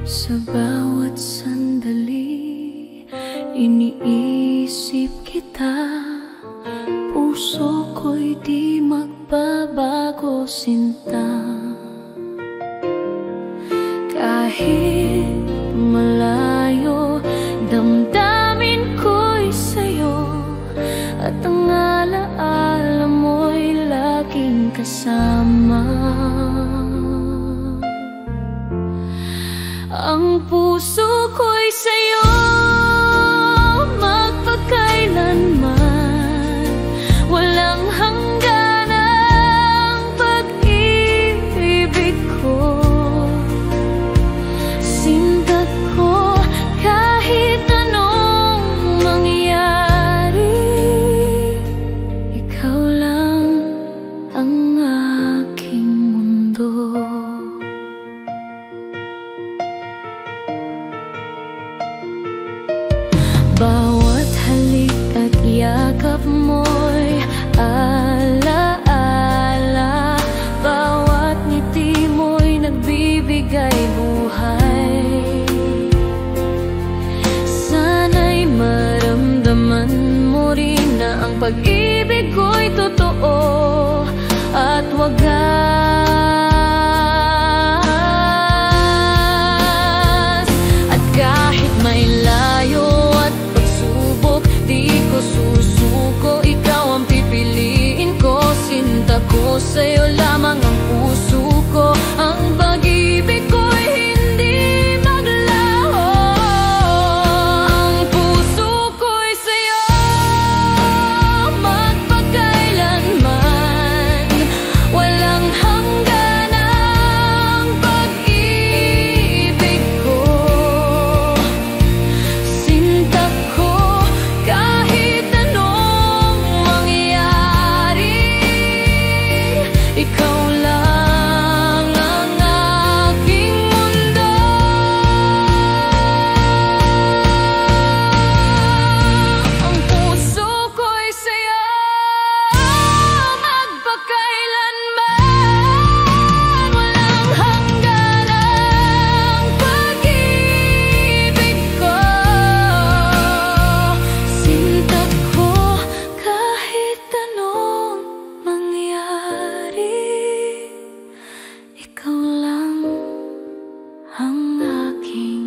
Sa bawat sandali, iniisip kita. Puso ko'y di magbabago, sinta. Kahit malayo, damdamin ko'y sa'yo. At ang alaala mo'y laging kasama. Ang puso ko'y sa'yo magpakailanman. Walang hangganang pag-ibig ko. Sinta ko kahit anong mangyari. Ikaw lang ang aking mundo. Bawat halik at yakap mo'y alaala. Bawat ngiti mo'y nagbibigay buhay. Sana'y maramdaman mo rin na ang pag-ibig ko'y totoo at wagas. At kahit may layo at di ko susuko, ikaw ang pipiliin ko. Sinta ko, sa'yo lamang ang puso ko. Ang pag-ibig ko'y hindi maglaho. Ang puso ko'y sa'yo magpakailanman. Walang hangganang pag-ibig ko. Sinta ko kahit anong mangyari. Ikaw lang ang aking mundo. Ang puso ko'y sa'yo magpakailanman. Walang hangganang pag-ibig ko. Sinta ko kahit anong mangyari. Ikaw lang ang aking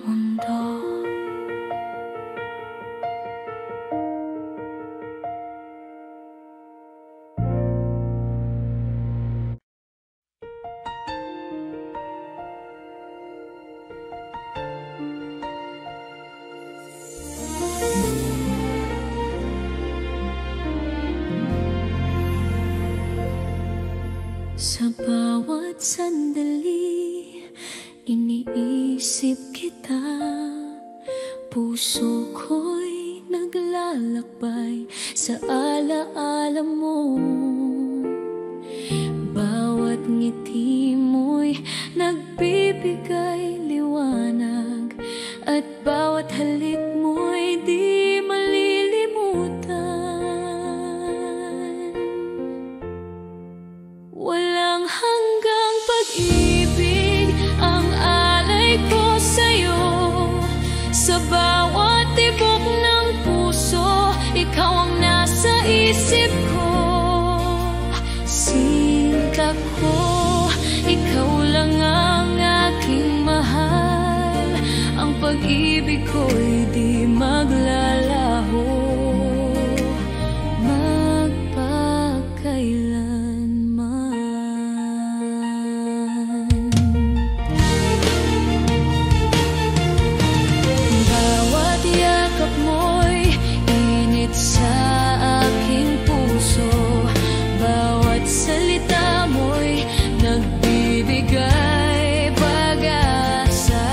mundo. Sa bawat sandali, iniisip kita. Puso ko'y naglalakbay sa alaala mo. Bawat ngiti mo'y nagbibigay liwanag. At bawat halik mo'y di malilimutan. Walang hanggang pag-ibig ang alay ko sa'yo. Sa bawat tibok ng puso, ikaw ang nasa isip ko. Sinta ko, ikaw lang ang aking mahal. Ang pag-ibig ko'y di maglalaho. Bawat yakap mo'y init sa aking puso. Bawat salita mo'y nagbibigay pag-asa.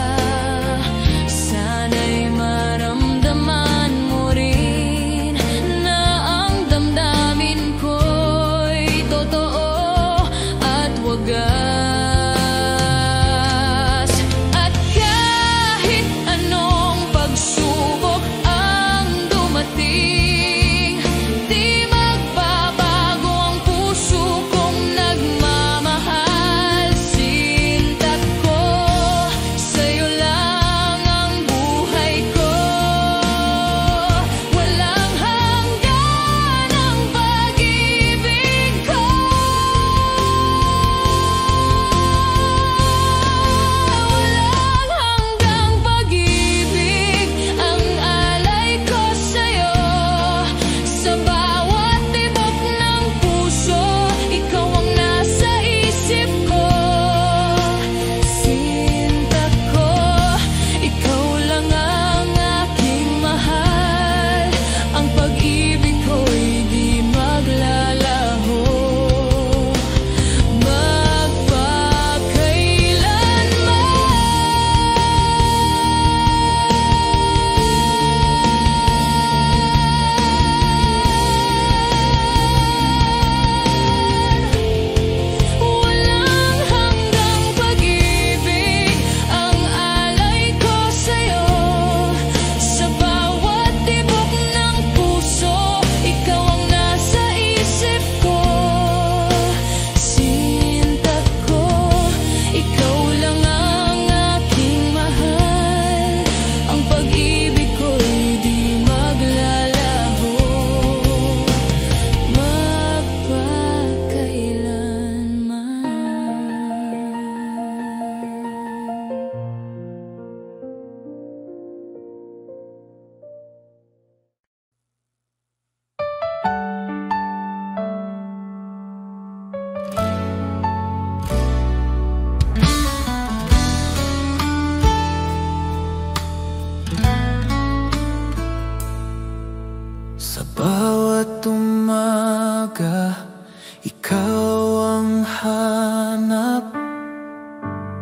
Sana'y maramdaman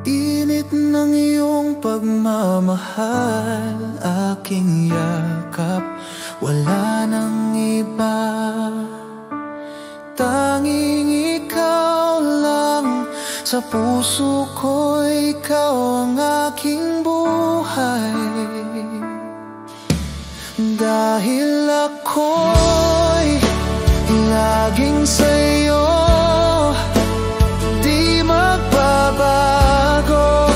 Init ng iyong pagmamahal, aking yakap, wala nang iba. Tanging ikaw lang, sa puso ko ikaw ang aking buhay. Dahil ako'y laging sa'yo, di magbabago,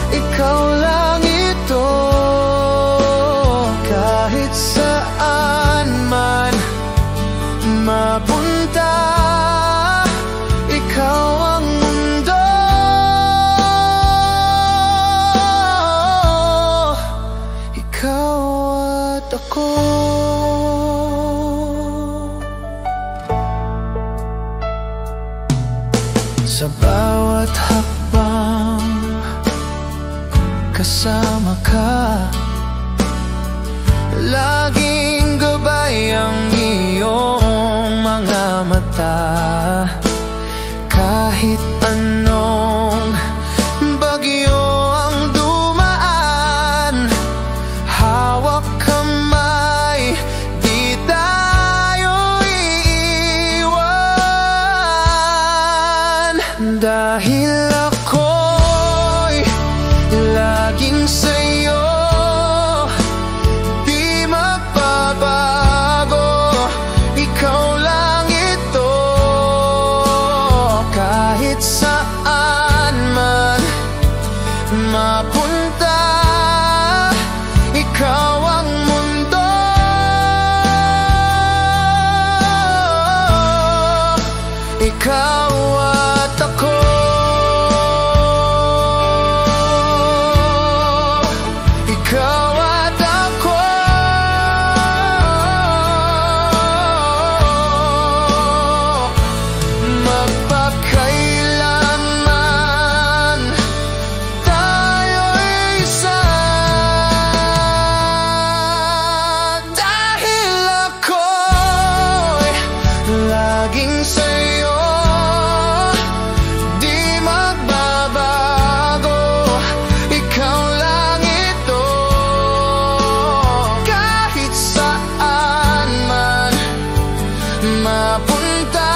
ikaw lang ito. Kahit saan man mapunta, ikaw ang mundo. Ikaw at ako. Sa bawat hakbang kasama ka, laging gabay ang iyong mga mata. Kahit anong bagyo ang dumaan, hawak kamay, di tayo iiwan. Dahil ako'y laging sa'yo, di magbabago, ikaw lang ito. Kahit saan man mapunta, ikaw ang mundo. Ikaw at ako. Ikaw at ako. Magpakailanman tayo'y isa. Dahil ako'y laging sa'yo, di magbabago, ikaw lang ito. Kahit saan man mapunta,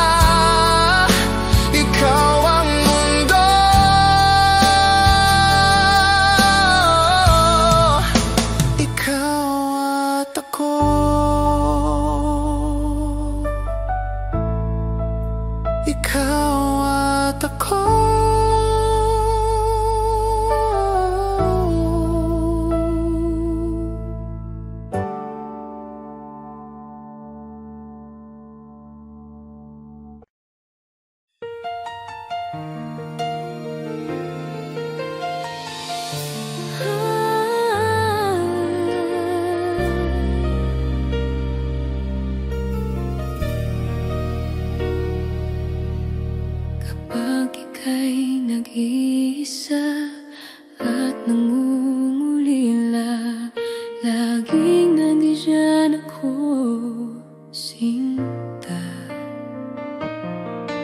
ikaw ang mundo. Ikaw at ako. Ikaw at ako. Kapag ika'y nag-iisa at nangungulila, laging nandiyan ako, sinta.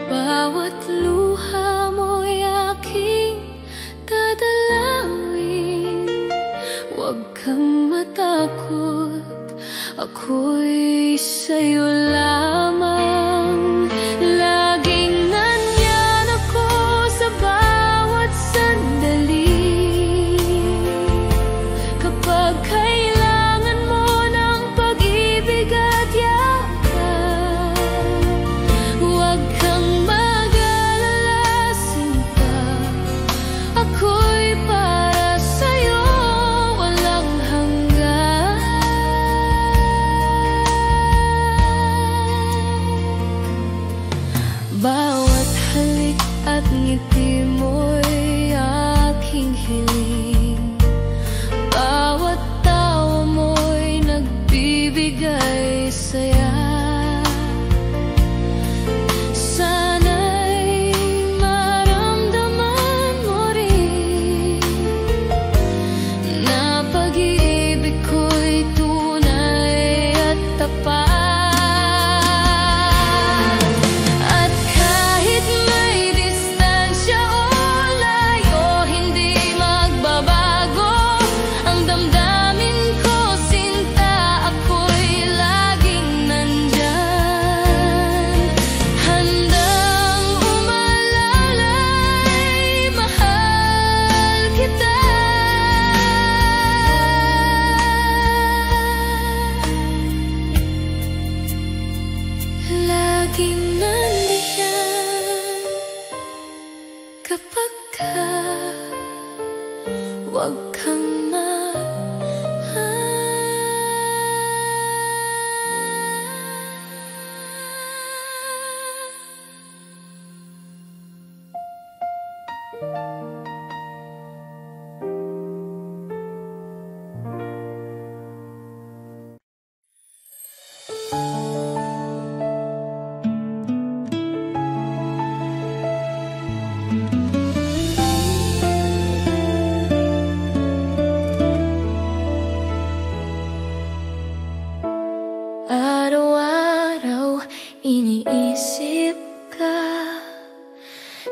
Bawat luha mo'y aking dadalawin. Huwag kang matakot, ako'y sa'yo lamang. Laging nandyan ako sa bawat sandali. Kapag kailangan mo ng pag-ibig at yakap, huwag kang mag-alala, sinta. Ako'y para sa'yo, walang hanggan. Huwag kang araw-araw iniisip ka.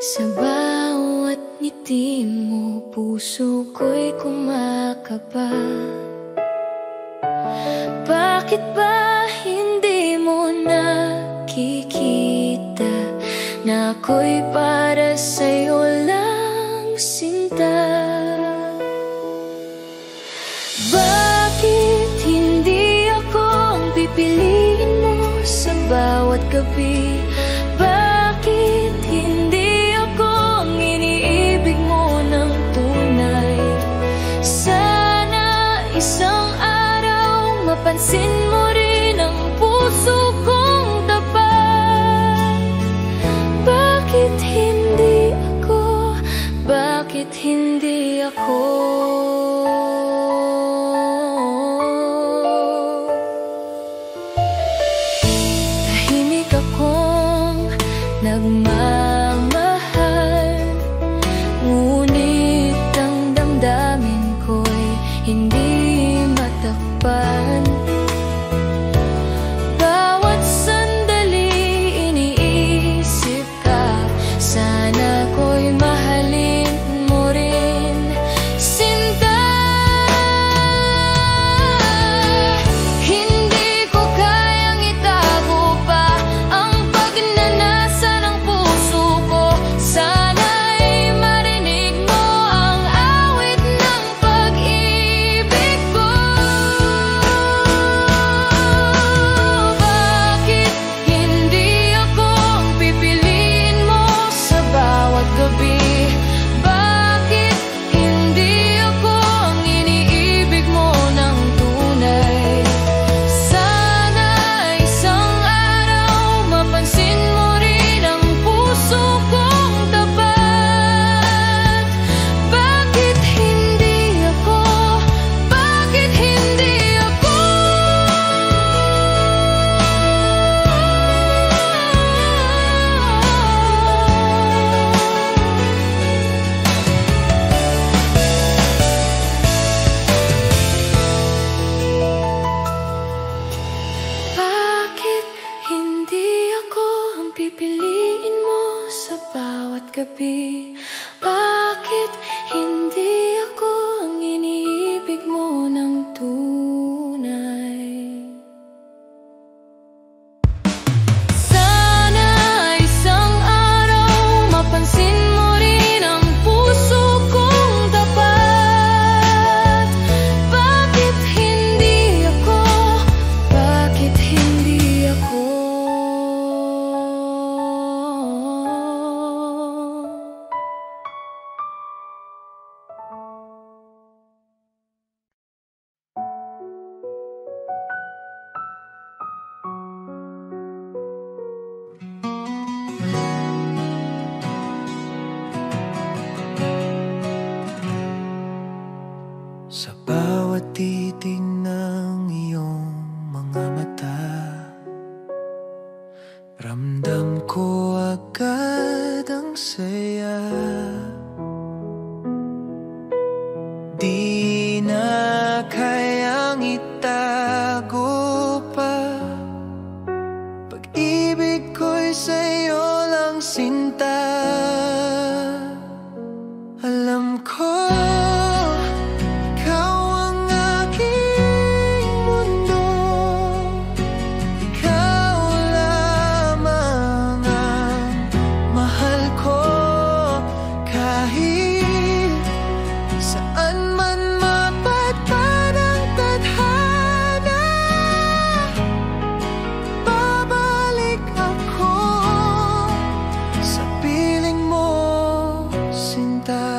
Sa bawat ngiti mo, puso ko'y kumakaba. Bakit ba hindi mo nakikita na ako'y para sa'yo lang, sinta? Bakit hindi ako ang pipiliin mo sa bawat gabi? Bakit hindi ako ang iniibig mo ng tunay? Sana isang araw mapansin mo rin ang puso kong tapat. Bakit hindi ako? Bakit hindi ako? Tahimik akong nagmamahal, ngunit ang damdamin ko'y hindi matakpan. Bawat sandali iniisip ka, sana ko'y mahalin mo rin, sinta. Hindi ko kayang itago pa ang pagnanasa ng puso ko. Sana'y marinig mo ang awit ng pag-ibig ko. Bakit hindi ako ang pipiliin mo sa bawat gabi? Bakit hindi ako ang iniibig mo ng tunay? Sana isang araw mapansin mo rin ang puso kong tapat. Bakit hindi ako? Bakit hindi ako? Bakit hindi ako ang pipiliin mo sa bawat gabi? Bakit hindi ako ang iniibig mo ng tunay? Sana isang araw mapansin mo rin ang puso kong tapat. Bakit hindi ako? Bakit hindi ako? Sa bawat titig ng iyong mga mata, ramdam ko agad ang saya. Di na kayang itago pa, pag-ibig ko'y sa'yo lang, sinta. Alam ko ikaw ang aking mundo, ikaw lamang ang mahal ko. Kahit saan man mapadpad ang tadhana, babalik ako sa piling mo, sinta.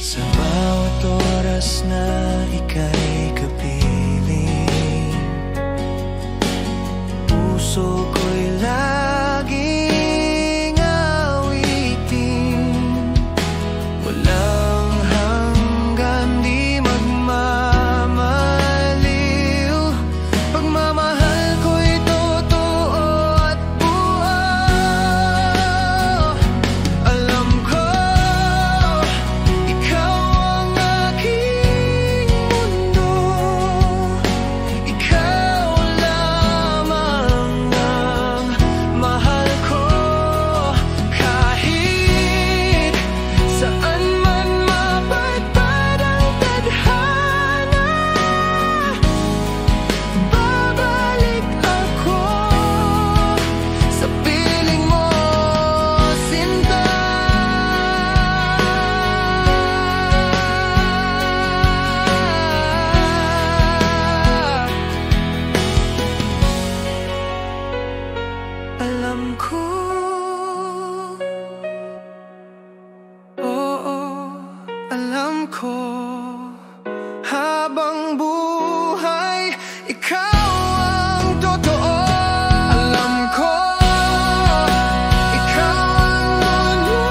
Sa bawat oras na ika'y kapiling, puso ko'y laging awitin. Walang hanggan, di magmamaliw. Pagmamahal ko'y totoo at buo. Alam ko, ikaw ang aking mundo. Ikaw lamang ang mahal ko. Kahit saan man mapadpad ang tadhana, babalik ako sa piling mo, sinta. Alam ko, oo, alam ko, habang buhay, ikaw ang totoo. Alam ko, ikaw ang mundo.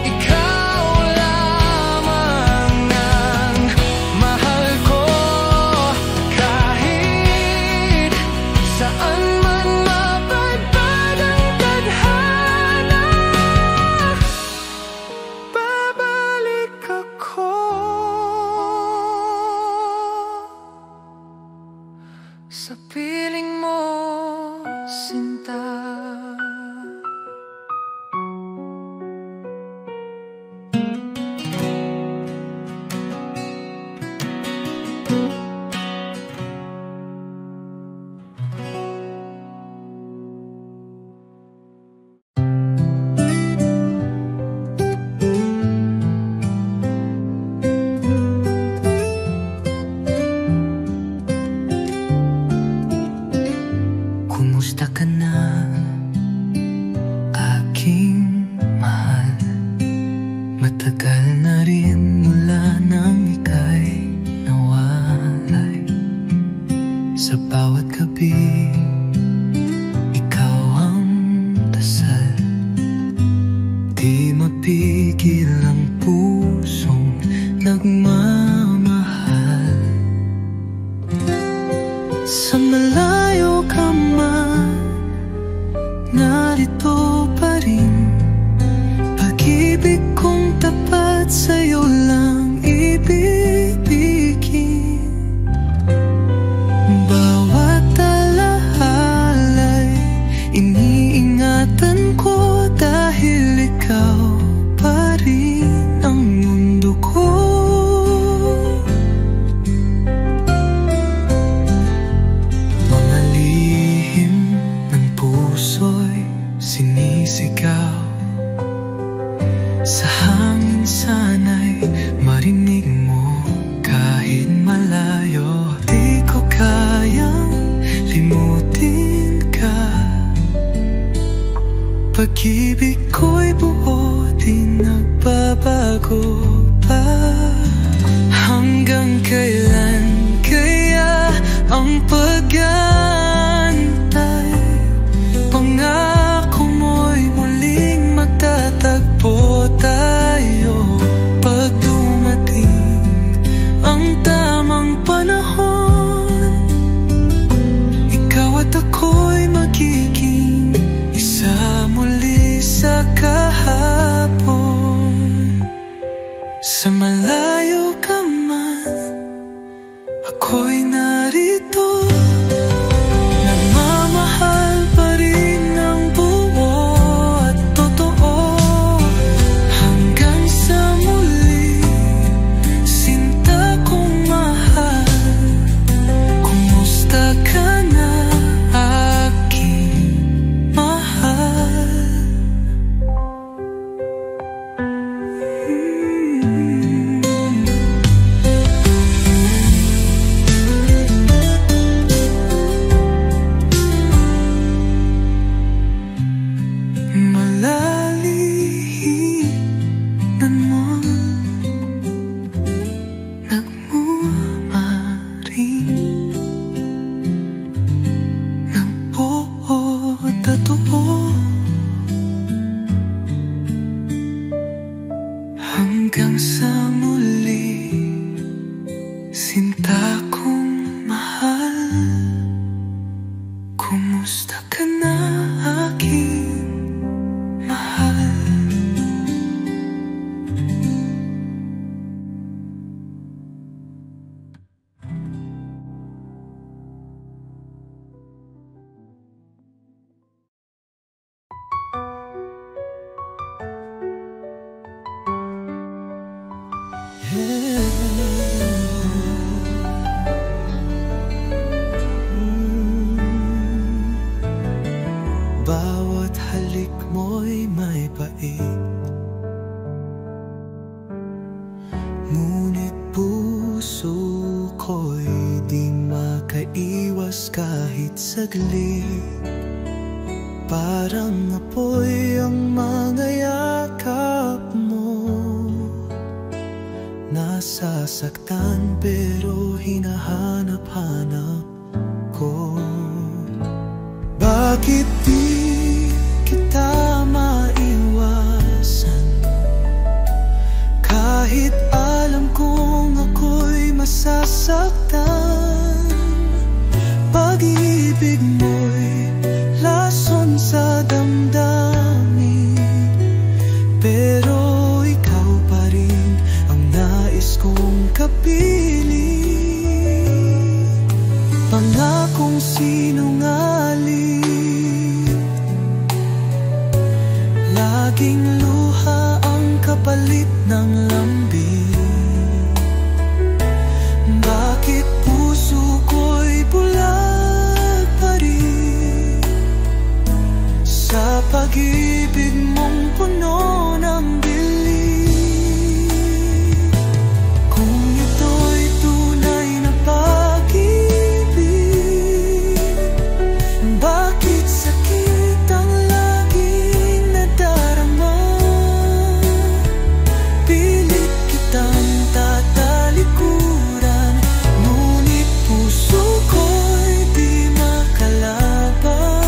Ikaw lamang ang mahal ko. Kahit saan man mapadpad ang tadhana, babalik ako sa piling mo, sinta. Kumusta ka na, aking mahal? Matagal na rin mula nang ika'y nawalay. Sa bawat gabi, ikaw ang dasal. Di mapigil ang pusong nagmamahal. Sa malayo ka man, narito pa rin. Pag-ibig kong tapat sa'yo lang ibibigin. Bawat alahalay, iniingatan ko dahil ikaw pa rin ang mundo ko. Mga lihim ng puso'y sinisigaw. Sa hangin sana'y marinig mo kahit malayo. Di ko kayang limutin ka. Pag-ibig ko'y buo, di nagbabago pa. Hanggang kailan kaya ang pag-aantay? Pangako mo'y muling magtatagpo tayo. Pag dumating ang tamang panahon, ikaw at ako'y magiging isa muli sa kahapon. Sa malayo ka man, ako'y narito. bawat halik mo'y may pait. Ngunit puso ko'y di makaiwas kahit saglit. Parang apoy ang mga yakap mo. Nasasaktan pero hinahanap-hanap ko. Bakit di kita maiwasan? Kahit alam kong ako'y masasaktan. Pag-ibig mo'y lason sa damdamin, pero ikaw pa rin ang nais kong kapiling. Pangakong sinungaling, laging luha ang kapalit ng lambing. Bakit puso ko'y bulag pa rin sa pag-ibig mong puno ng dilim? Kung ito'y tunay na pag-ibig, bakit sakit ang laging nadarama? Pilit kitang tatalikuran, ngunit puso ko'y di makalaban.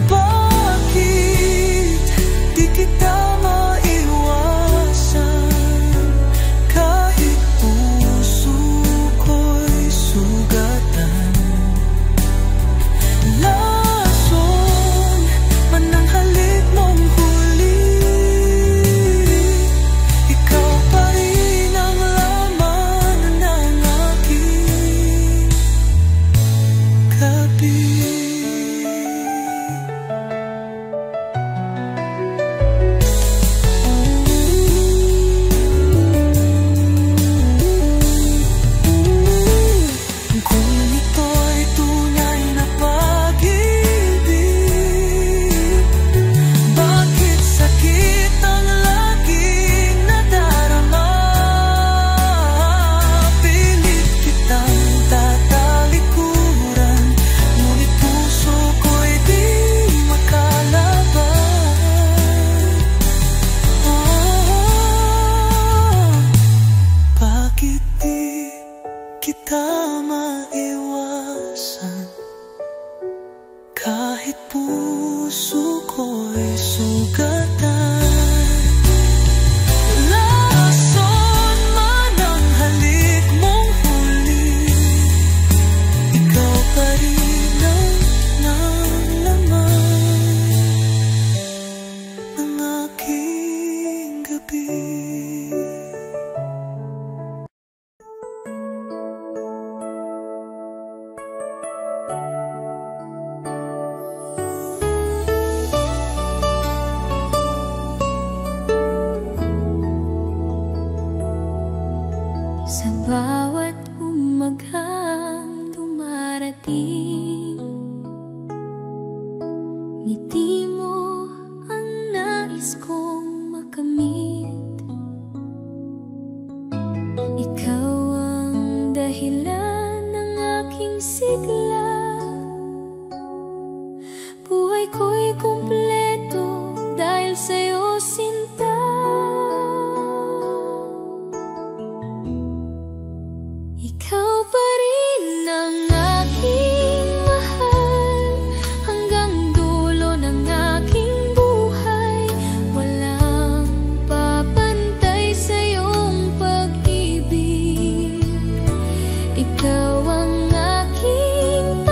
Bakit di kita maiwasan? Kahit puso ko'y sugatan. Lason man ang halik mong huli, ikaw pa rin ang laman ng aking gabi. Kung ito'y tunay na pag-ibig, bakit sakit ang laging nadarama? Pilit kitang tatalikuran, ngunit puso ko'y di makalaban. Bakit di kita maiwasan? Kahit puso ko'y sugatan. Lason man ang halik mong huli, ikaw pa rin ang nalaman ng aking gabi. Sa bawat umaghang dumarating, ngiti mo ang nais kong makamit. Ikaw ang dahilan ng aking sigla. Buhay ko'y kumpleto dahil sa'yo, sinta. Ikaw pa rin ang aking mahal, hanggang dulo ng aking buhay. Walang papantay sa iyong pag-ibig. Ikaw ang aking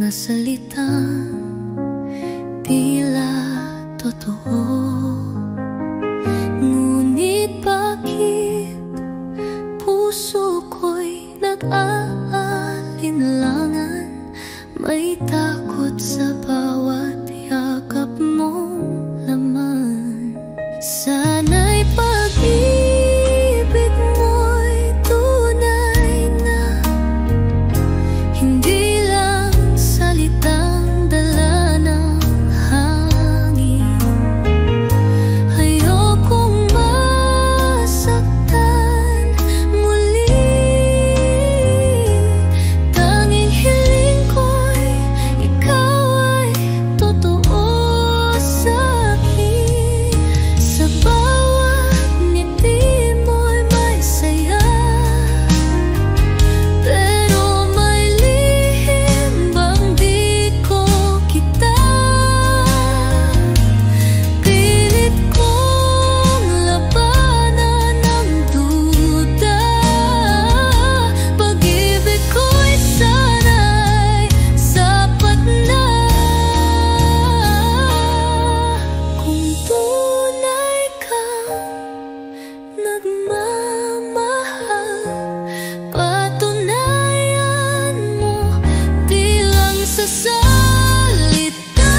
mga salita tila totoo. Ngunit bakit puso ko'y nag-aalinlangan? May takot sa bawat yakap mong laman. Sana'y pag-ibig mo'y tunay na, hindi lang salitang dala ng hangin. Ayokong masaktan muli. Tanging hiling ko'y ikaw ay totoo sa'kin. Sa bawat ngiti mo'y may saya, pero may lihim bang di ko kita. Pilit kong labanan ang duda. Pag-ibig ko'y sana'y sapat na. Kung tunay kang nagmamahal, patunayan mo di lang sa salita.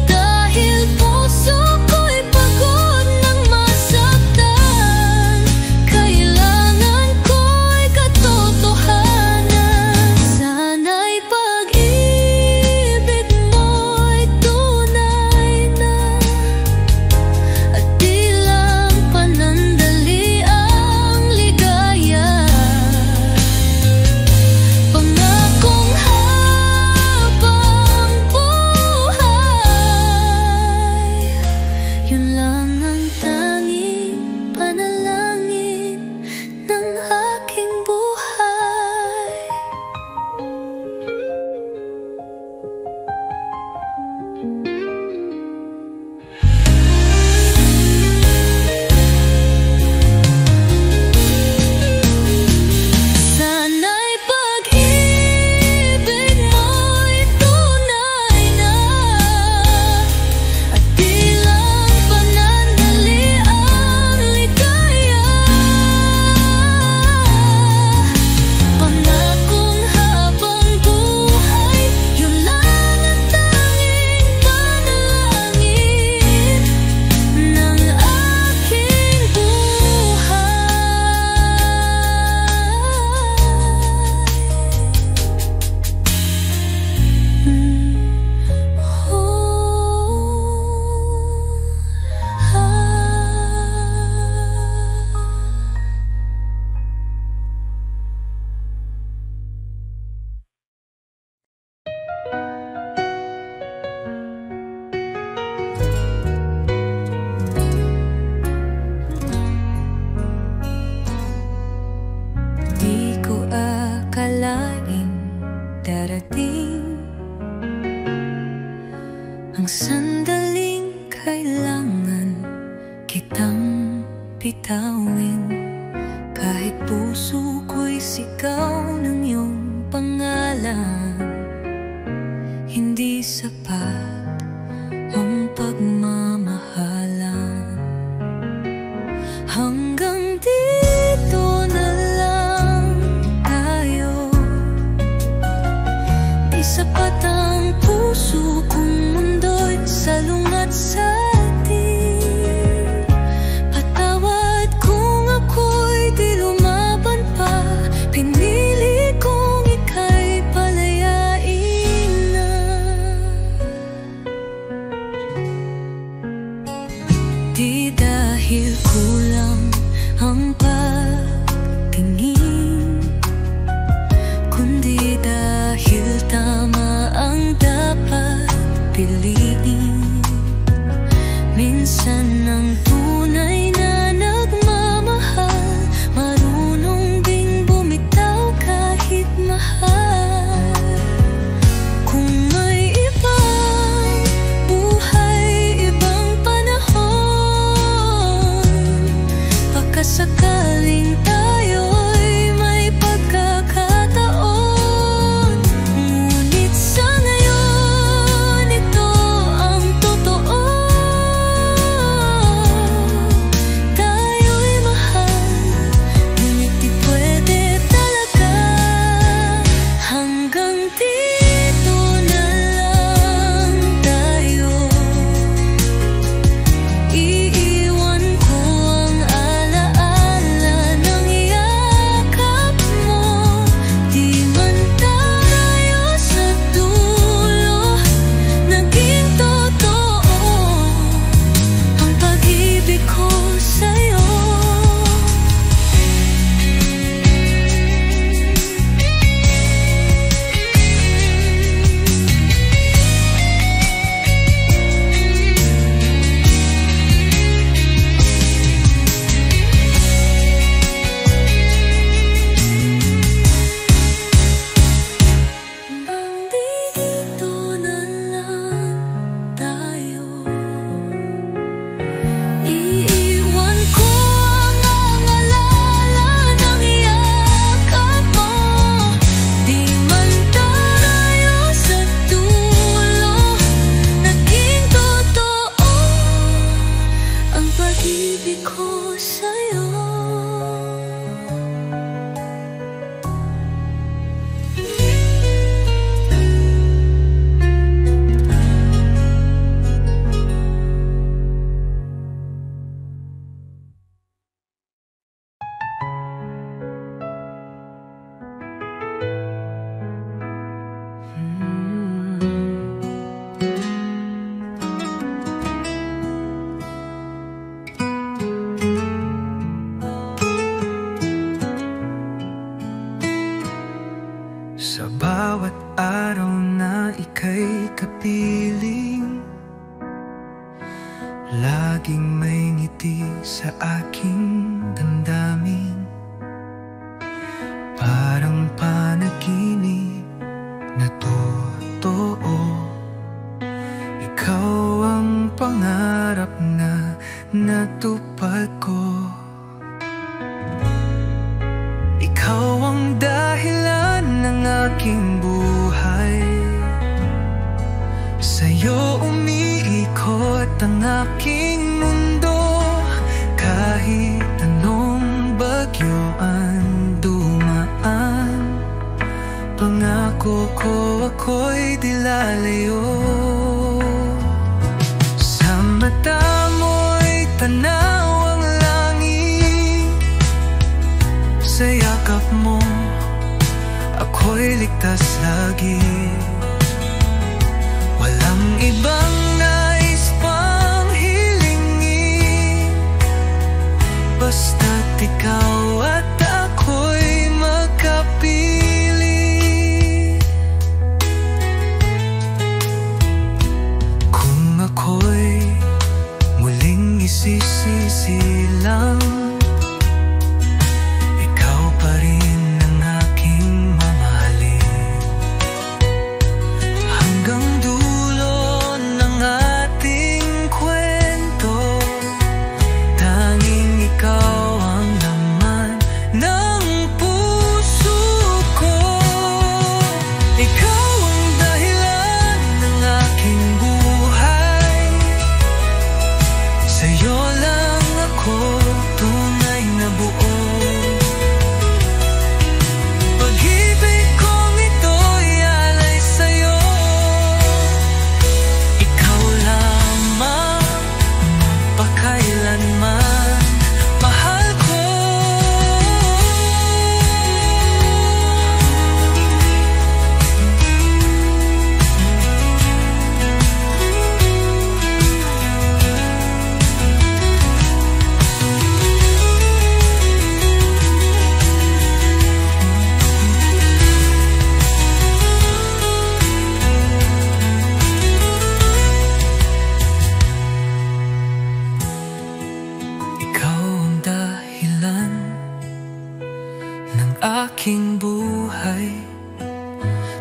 Dahil puso ko'y pagod ng masaktan, kailangan ko'y katotohanan. Sana'y pag-ibig mo'y tunay na, at di lang panandali ang ligaya. Pangakong habang buhay, yun lang ang tanging panalangin ng aking buhay. Sana'y pag-ibig mo'y tunay na, at di lang panandali ang ligaya. Pangakong habang buhay, yun lang ang tanging panalangin ng aking buhay. Di ko akalain darating ang sandaling kailangan kitang bitawin. Kahit puso ko'y sigaw ng iyong pangalan, hindi sapat ang pagmamahalan. Hanggang dito na lang tayo. Di sapat ang puso kung mundo'y salungat sa atin. Patawad kung ako'y di lumaban pa. Pinili kong ika'y palayain na. Sa bawat araw na ika'y kapiling, laging may ngiti sa aking damdamin. Parang panaginip na totoo, ikaw ang pangarap na natupad ko. Ikaw ang dahilan ng aking buhay, sa'yo umiikot ang aking mundo. Kahit anong bagyo ang dumaan, pangako ko ako'y di lalayo. Sa mata mo'y tanaw ang langit, sa yakap mo ako'y ligtas lagi. Walang ibang nais pang hilingin, basta't ikaw at ako'y magkapili. Kung ako'y muling isisisilang, ikaw pa rin ang aking mamahalin. Hanggang dulo ng ating kwento, tanging ikaw ang laman ng puso ko. Ikaw ang dahilan ng aking buhay, sa'yo lang ako tunay na buo. Pag-ibig kong ito'y alay sa'yo, ikaw lamang magpakailanman, mahal ko. Ikaw ang dahilan ng aking buhay,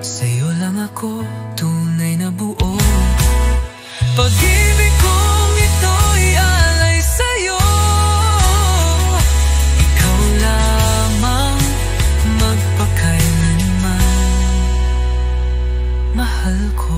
sa'yo lang ako tunay na buo. Pag-ibig kong ito'y alay sa'yo, ikaw lamang magpakailanman, mahal ko.